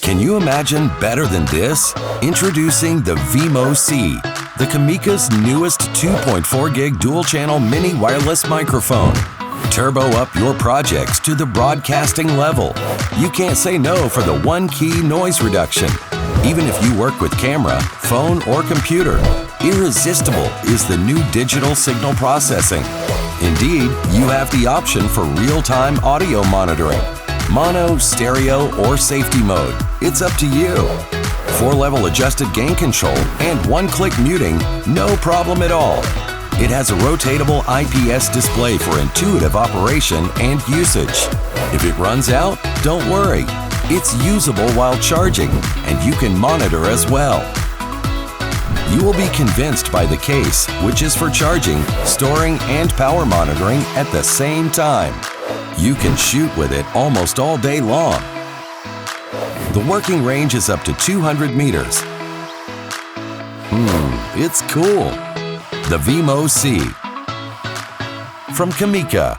Can you imagine better than this? Introducing the Vimo C, the Comica's newest 2.4 gig dual-channel mini wireless microphone. Turbo up your projects to the broadcasting level. You can't say no for the one-key noise reduction. Even if you work with camera, phone, or computer, irresistible is the new digital signal processing. Indeed, you have the option for real-time audio monitoring. Mono, stereo, or safety mode. It's up to you. 4-level adjusted gain control and one-click muting, no problem at all. It has a rotatable IPS display for intuitive operation and usage. If it runs out, don't worry. It's usable while charging, and you can monitor as well. You will be convinced by the case, which is for charging, storing, and power monitoring at the same time. You can shoot with it almost all day long. The working range is up to 200 meters. It's cool. The Vimo C from Comica.